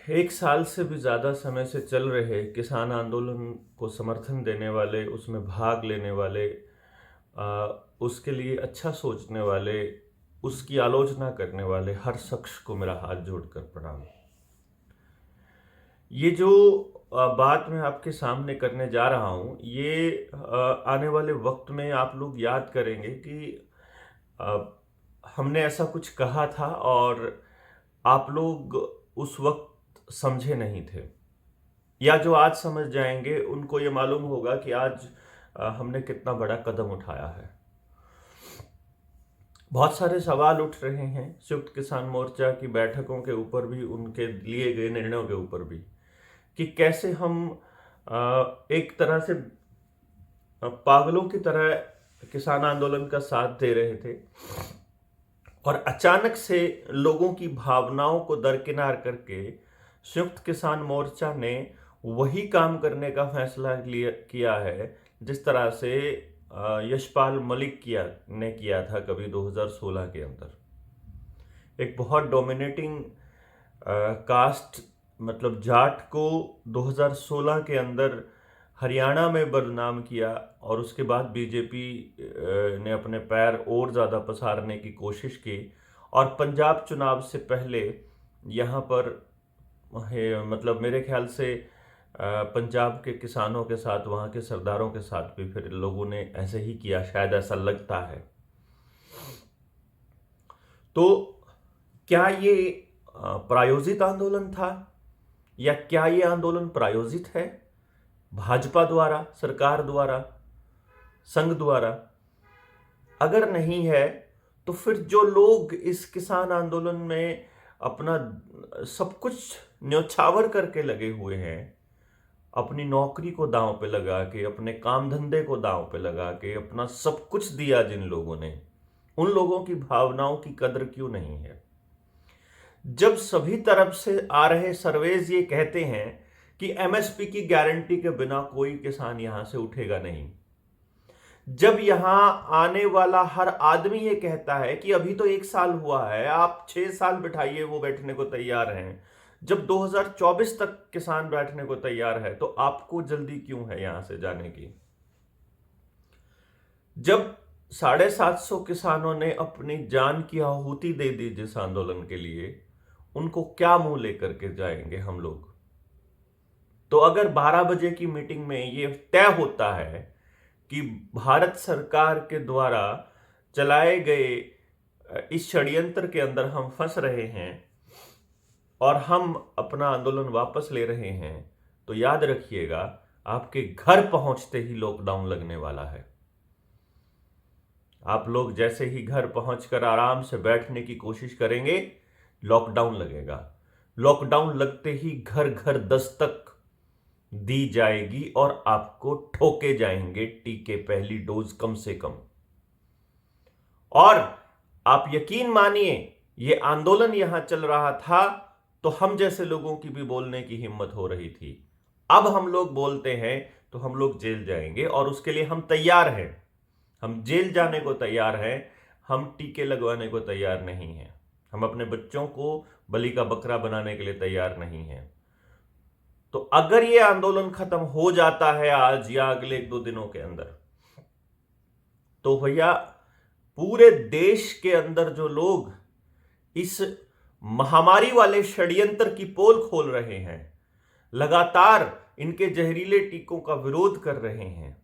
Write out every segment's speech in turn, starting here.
एक साल से भी ज़्यादा समय से चल रहे किसान आंदोलन को समर्थन देने वाले, उसमें भाग लेने वाले, उसके लिए अच्छा सोचने वाले, उसकी आलोचना करने वाले हर शख्स को मेरा हाथ जोड़कर प्रणाम। ये जो बात मैं आपके सामने करने जा रहा हूँ, ये आने वाले वक्त में आप लोग याद करेंगे कि अ, हमने ऐसा कुछ कहा था और आप लोग उस वक्त समझे नहीं थे, या जो आज समझ जाएंगे उनको ये मालूम होगा कि आज हमने कितना बड़ा कदम उठाया है। बहुत सारे सवाल उठ रहे हैं संयुक्त किसान मोर्चा की बैठकों के ऊपर भी, उनके लिए गए निर्णयों के ऊपर भी, कि कैसे हम एक तरह से पागलों की तरह किसान आंदोलन का साथ दे रहे थे और अचानक से लोगों की भावनाओं को दरकिनार करके संयुक्त किसान मोर्चा ने वही काम करने का फैसला किया है जिस तरह से यशपाल मलिक ने किया था कभी 2016 के अंदर। एक बहुत डोमिनेटिंग कास्ट, मतलब जाट को 2016 के अंदर हरियाणा में बदनाम किया और उसके बाद बीजेपी ने अपने पैर और ज़्यादा पसारने की कोशिश की और पंजाब चुनाव से पहले यहाँ पर मतलब मेरे ख्याल से पंजाब के किसानों के साथ, वहाँ के सरदारों के साथ भी फिर लोगों ने ऐसे ही किया, शायद ऐसा लगता है। तो क्या ये प्रायोजित आंदोलन था, या क्या ये आंदोलन प्रायोजित है भाजपा द्वारा, सरकार द्वारा, संघ द्वारा? अगर नहीं है तो फिर जो लोग इस किसान आंदोलन में अपना सब कुछ न्यौछावर करके लगे हुए हैं, अपनी नौकरी को दांव पे लगा के, अपने काम धंधे को दांव पे लगा के, अपना सब कुछ दिया जिन लोगों ने, उन लोगों की भावनाओं की कदर क्यों नहीं है? जब सभी तरफ से आ रहे सर्वेज ये कहते हैं कि एमएसपी की गारंटी के बिना कोई किसान यहां से उठेगा नहीं, जब यहां आने वाला हर आदमी ये कहता है कि अभी तो 1 साल हुआ है, आप 6 साल बिठाइए, वो बैठने को तैयार हैं, जब 2024 तक किसान बैठने को तैयार है, तो आपको जल्दी क्यों है यहां से जाने की? जब 750 किसानों ने अपनी जान की आहुति दे दी जिस आंदोलन के लिए, उनको क्या मुंह लेकर के जाएंगे हम लोग? तो अगर 12 बजे की मीटिंग में ये तय होता है कि भारत सरकार के द्वारा चलाए गए इस षड्यंत्र के अंदर हम फंस रहे हैं और हम अपना आंदोलन वापस ले रहे हैं, तो याद रखिएगा, आपके घर पहुंचते ही लॉकडाउन लगने वाला है। आप लोग जैसे ही घर पहुंचकर आराम से बैठने की कोशिश करेंगे, लॉकडाउन लगेगा। लॉकडाउन लगते ही घर घर दस्तक दी जाएगी और आपको ठोके जाएंगे टीके, पहली डोज कम से कम। और आप यकीन मानिए, ये आंदोलन यहां चल रहा था तो हम जैसे लोगों की भी बोलने की हिम्मत हो रही थी। अब हम लोग बोलते हैं तो हम लोग जेल जाएंगे, और उसके लिए हम तैयार हैं। हम जेल जाने को तैयार हैं, हम टीके लगवाने को तैयार नहीं हैं। हम अपने बच्चों को बलि का बकरा बनाने के लिए तैयार नहीं हैं। तो अगर ये आंदोलन खत्म हो जाता है आज या अगले 1-2 दिनों के अंदर, तो भैया पूरे देश के अंदर जो लोग इस महामारी वाले षड्यंत्र की पोल खोल रहे हैं, लगातार इनके जहरीले टीकों का विरोध कर रहे हैं,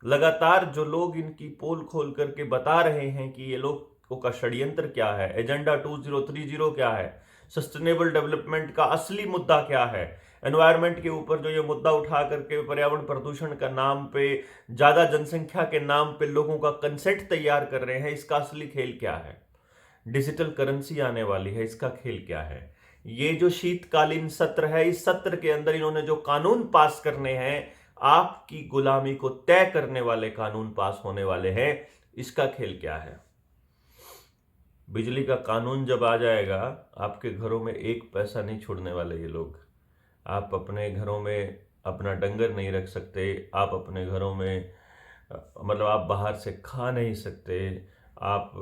लगातार जो लोग इनकी पोल खोल करके बता रहे हैं कि ये लोगों का षड्यंत्र क्या है, एजेंडा 2030 क्या है, सस्टेनेबल डेवलपमेंट का असली मुद्दा क्या है, एनवायरमेंट के ऊपर जो ये मुद्दा उठा करके पर्यावरण प्रदूषण का नाम पे, ज्यादा जनसंख्या के नाम पे लोगों का कंसेंट तैयार कर रहे हैं, इसका असली खेल क्या है? डिजिटल करेंसी आने वाली है, इसका खेल क्या है? ये जो शीतकालीन सत्र है, इस सत्र के अंदर इन्होंने जो कानून पास करने हैं, आपकी गुलामी को तय करने वाले कानून पास होने वाले हैं, इसका खेल क्या है? बिजली का कानून जब आ जाएगा, आपके घरों में 1 पैसा नहीं छोड़ने वाले ये लोग। आप अपने घरों में अपना डंगर नहीं रख सकते, आप अपने घरों में मतलब आप बाहर से खा नहीं सकते, आप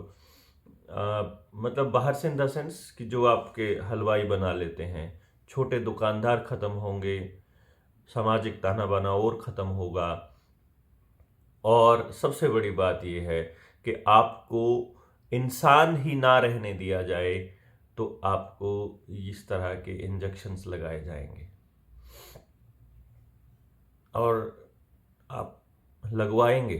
मतलब बाहर से इन द सेंस कि जो आपके हलवाई बना लेते हैं, छोटे दुकानदार खत्म होंगे, सामाजिक ताना बाना और खत्म होगा। और सबसे बड़ी बात यह है कि आपको इंसान ही ना रहने दिया जाए, तो आपको इस तरह के इंजेक्शंस लगाए जाएंगे और आप लगवाएंगे,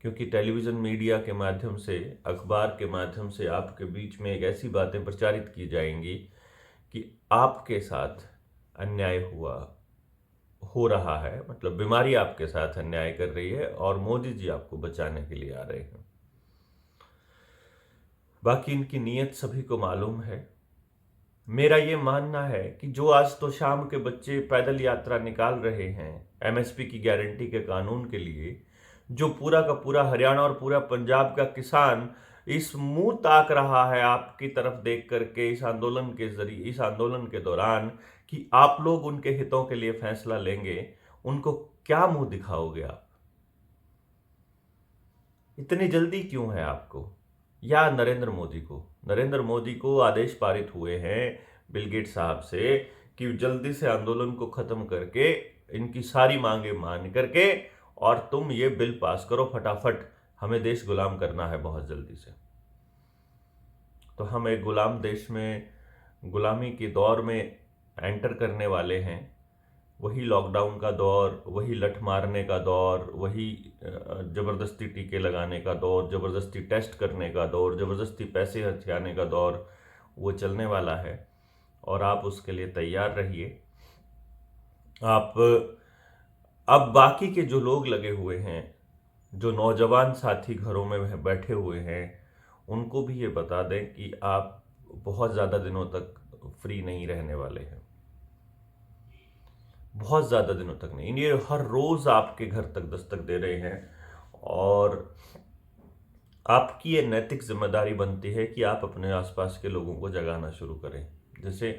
क्योंकि टेलीविज़न मीडिया के माध्यम से, अखबार के माध्यम से आपके बीच में एक ऐसी बातें प्रचारित की जाएंगी कि आपके साथ अन्याय हो रहा है, मतलब बीमारी आपके साथ अन्याय कर रही है और मोदी जी आपको बचाने के लिए आ रहे हैं। बाकी इनकी नीयत सभी को मालूम है। मेरा ये मानना है कि जो आज तो शाम के बच्चे पैदल यात्रा निकाल रहे हैं एमएसपी की गारंटी के कानून के लिए, जो पूरा का पूरा हरियाणा और पूरा पंजाब का किसान इस मुंह ताक रहा है आपकी तरफ देख करके इस आंदोलन के जरिए, इस आंदोलन के दौरान, कि आप लोग उनके हितों के लिए फैसला लेंगे, उनको क्या मुंह दिखाओगे आप? इतनी जल्दी क्यों है आपको? या नरेंद्र मोदी को आदेश पारित हुए हैं बिल गेट्स साहब से कि जल्दी से आंदोलन को खत्म करके इनकी सारी मांगे मान करके और तुम ये बिल पास करो फटाफट, हमें देश गुलाम करना है बहुत जल्दी से। तो हम एक गुलाम देश में, गुलामी के दौर में एंटर करने वाले हैं। वही लॉकडाउन का दौर, वही लठ मारने का दौर, वही ज़बरदस्ती टीके लगाने का दौर, ज़बरदस्ती टेस्ट करने का दौर, ज़बरदस्ती पैसे हथियाने का दौर, वो चलने वाला है और आप उसके लिए तैयार रहिए। आप अब बाकी के जो लोग लगे हुए हैं, जो नौजवान साथी घरों में बैठे हुए हैं, उनको भी ये बता दें कि आप बहुत ज़्यादा दिनों तक फ्री नहीं रहने वाले हैं, बहुत ज़्यादा दिनों तक नहीं। ये हर रोज़ आपके घर तक दस्तक दे रहे हैं और आपकी ये नैतिक जिम्मेदारी बनती है कि आप अपने आसपास के लोगों को जगाना शुरू करें। जैसे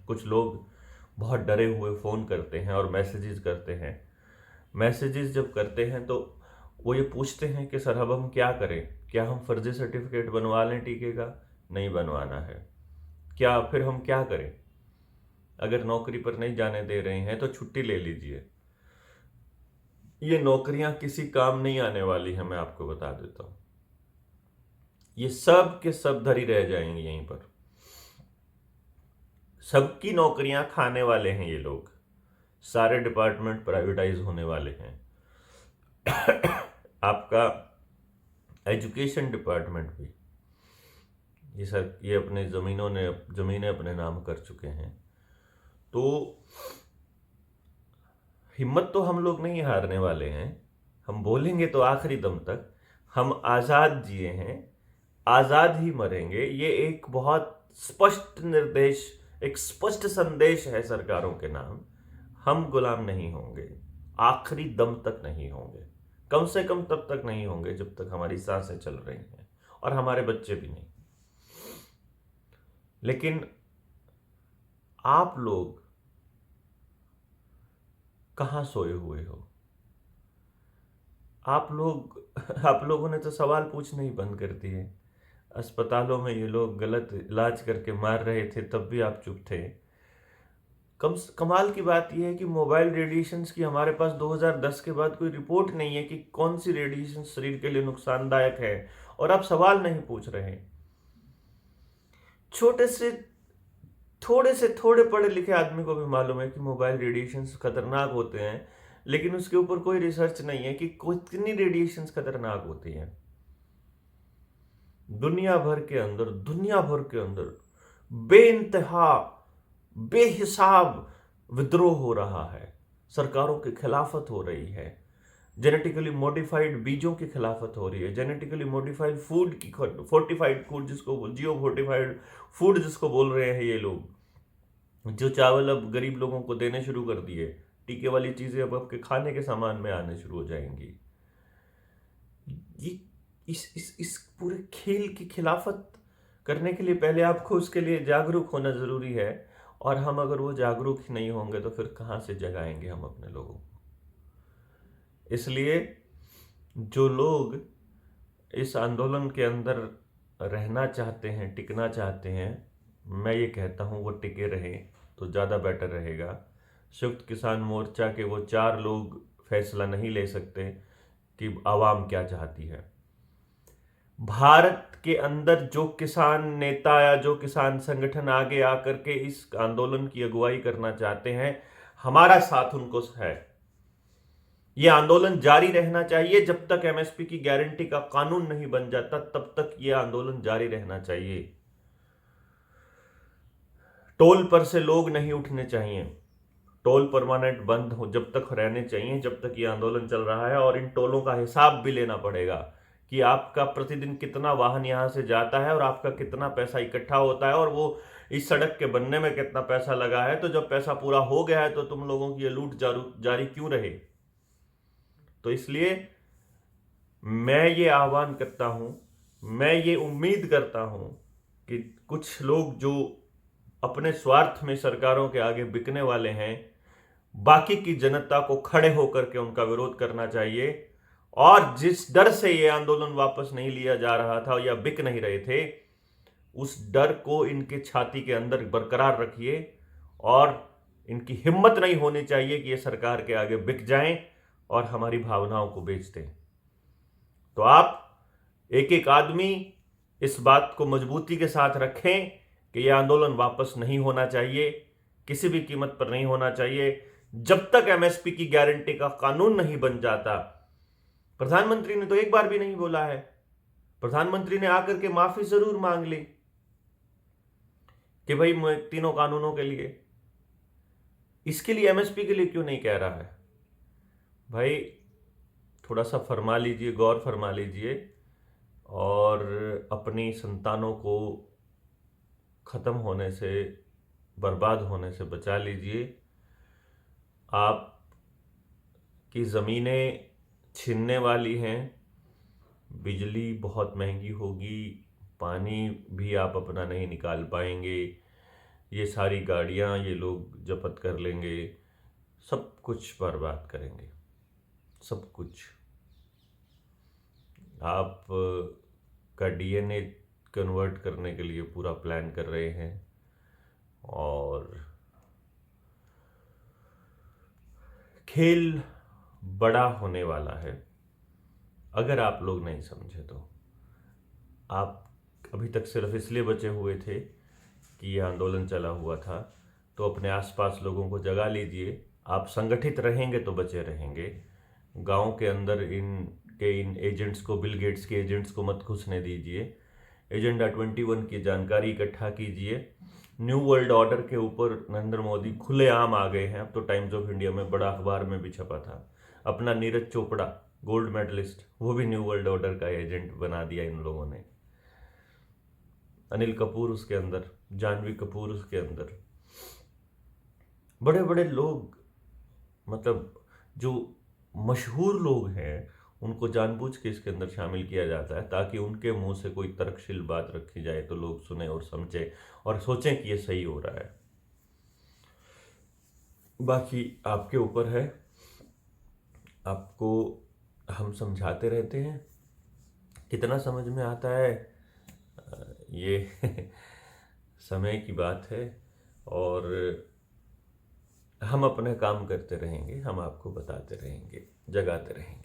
कुछ लोग बहुत डरे हुए फ़ोन करते हैं और मैसेजेस करते हैं। मैसेजेस जब करते हैं तो वो ये पूछते हैं कि सर अब हम क्या करें, क्या हम फर्जी सर्टिफिकेट बनवा लें टीके का? नहीं बनवाना है। क्या फिर हम क्या करें? अगर नौकरी पर नहीं जाने दे रहे हैं तो छुट्टी ले लीजिए। ये नौकरियां किसी काम नहीं आने वाली है, मैं आपको बता देता हूं। ये सब के सब धरी रह जाएंगी यहीं पर। सबकी नौकरियां खाने वाले हैं ये लोग। सारे डिपार्टमेंट प्राइवेटाइज होने वाले हैं। आपका एजुकेशन डिपार्टमेंट भी, ये अपने जमीनें अपने नाम कर चुके हैं। तो हिम्मत तो हम लोग नहीं हारने वाले हैं। हम बोलेंगे तो आखिरी दम तक। हम आज़ाद जिए हैं, आज़ाद ही मरेंगे। ये एक बहुत स्पष्ट निर्देश, एक स्पष्ट संदेश है सरकारों के नाम। हम गुलाम नहीं होंगे, आखिरी दम तक नहीं होंगे। कम से कम तब तक नहीं होंगे जब तक हमारी सांसें चल रही हैं, और हमारे बच्चे भी नहीं। लेकिन आप लोग कहाँ सोए हुए हो? आप लोगों ने तो सवाल पूछने ही बंद कर दिए। अस्पतालों में ये लोग गलत इलाज करके मार रहे थे, तब भी आप चुप थे। कमाल की बात यह है कि मोबाइल रेडिएशंस की हमारे पास 2010 के बाद कोई रिपोर्ट नहीं है कि कौन सी रेडिएशन शरीर के लिए नुकसानदायक है, और आप सवाल नहीं पूछ रहे। थोड़े पढ़े लिखे आदमी को भी मालूम है कि मोबाइल रेडिएशंस खतरनाक होते हैं, लेकिन उसके ऊपर कोई रिसर्च नहीं है कि कितनी रेडिएशंस खतरनाक होती हैं। दुनिया भर के अंदर बेइंतहा बेहिसाब विद्रोह हो रहा है, सरकारों की खिलाफत हो रही है, जेनेटिकली मॉडिफाइड बीजों की खिलाफत हो रही है, जेनेटिकली मॉडिफाइड फूड की, फोर्टिफाइड फूड जिसको, जियो फोर्टिफाइड फूड जिसको बोल रहे हैं ये लोग, जो चावल अब गरीब लोगों को देने शुरू कर दिए। टीके वाली चीजें अब आपके खाने के सामान में आने शुरू हो जाएंगी। ये इस पूरे खेल की खिलाफत करने के लिए पहले आपको उसके लिए जागरूक होना जरूरी है, और हम अगर वो जागरूक ही नहीं होंगे तो फिर कहाँ से जगाएंगे हम अपने लोगों को? इसलिए जो लोग इस आंदोलन के अंदर रहना चाहते हैं, टिकना चाहते हैं, मैं ये कहता हूँ वो टिके रहें तो ज़्यादा बेटर रहेगा। संयुक्त किसान मोर्चा के वो 4 लोग फैसला नहीं ले सकते कि आवाम क्या चाहती है। भारत के अंदर जो किसान नेता या जो किसान संगठन आगे आकर के इस आंदोलन की अगुवाई करना चाहते हैं, हमारा साथ उनको है। यह आंदोलन जारी रहना चाहिए जब तक एमएसपी की गारंटी का कानून नहीं बन जाता, तब तक यह आंदोलन जारी रहना चाहिए। टोल पर से लोग नहीं उठने चाहिए। टोल परमानेंट बंद हो जब तक रहने चाहिए जब तक ये आंदोलन चल रहा है। और इन टोलों का हिसाब भी लेना पड़ेगा कि आपका प्रतिदिन कितना वाहन यहां से जाता है और आपका कितना पैसा इकट्ठा होता है और वो इस सड़क के बनने में कितना पैसा लगा है। तो जब पैसा पूरा हो गया है तो तुम लोगों की ये लूट जारी क्यों रहे। तो इसलिए मैं ये आह्वान करता हूं, मैं ये उम्मीद करता हूं कि कुछ लोग जो अपने स्वार्थ में सरकारों के आगे बिकने वाले हैं, बाकी की जनता को खड़े होकर के उनका विरोध करना चाहिए। और जिस डर से यह आंदोलन वापस नहीं लिया जा रहा था या बिक नहीं रहे थे, उस डर को इनके छाती के अंदर बरकरार रखिए और इनकी हिम्मत नहीं होनी चाहिए कि ये सरकार के आगे बिक जाएं और हमारी भावनाओं को बेच दें। तो आप एक एक आदमी इस बात को मजबूती के साथ रखें कि यह आंदोलन वापस नहीं होना चाहिए, किसी भी कीमत पर नहीं होना चाहिए। जब तक एमएसपी की गारंटी का कानून नहीं बन जाता, प्रधानमंत्री ने तो एक बार भी नहीं बोला है। प्रधानमंत्री ने आकर के माफी जरूर मांग ली कि भाई तीनों कानूनों के लिए, इसके लिए एमएसपी के लिए क्यों नहीं कह रहा है। भाई थोड़ा सा फरमा लीजिए, गौर फरमा लीजिए और अपनी संतानों को खत्म होने से, बर्बाद होने से बचा लीजिए। आप की ज़मीनें छीनने वाली हैं, बिजली बहुत महंगी होगी, पानी भी आप अपना नहीं निकाल पाएंगे, ये सारी गाड़ियां ये लोग जब्त कर लेंगे, सब कुछ बर्बाद करेंगे, सब कुछ। आप का डीएनए कन्वर्ट करने के लिए पूरा प्लान कर रहे हैं और खेल बड़ा होने वाला है। अगर आप लोग नहीं समझे तो आप अभी तक सिर्फ इसलिए बचे हुए थे कि यह आंदोलन चला हुआ था, तो अपने आसपास लोगों को जगा लीजिए। आप संगठित रहेंगे तो बचे रहेंगे। गांव के अंदर इन एजेंट्स को, बिल गेट्स के एजेंट्स को मत घुसने दीजिए। एजेंडा 21 की जानकारी इकट्ठा कीजिए। न्यू वर्ल्ड ऑर्डर के ऊपर नरेंद्र मोदी खुलेआम आ गए हैं। अब तो टाइम्स ऑफ इंडिया में बड़ा अखबार में भी छपा था। अपना नीरज चोपड़ा गोल्ड मेडलिस्ट, वो भी न्यू वर्ल्ड ऑर्डर का एजेंट बना दिया इन लोगों ने। अनिल कपूर उसके अंदर, जानवी कपूर उसके अंदर, बड़े बड़े लोग, मतलब जो मशहूर लोग हैं उनको जानबूझ के इसके अंदर शामिल किया जाता है ताकि उनके मुंह से कोई तर्कशील बात रखी जाए तो लोग सुने और समझे और सोचें कि ये सही हो रहा है। बाकी आपके ऊपर है, आपको हम समझाते रहते हैं, कितना समझ में आता है ये समय की बात है। और हम अपने काम करते रहेंगे, हम आपको बताते रहेंगे, जगाते रहेंगे।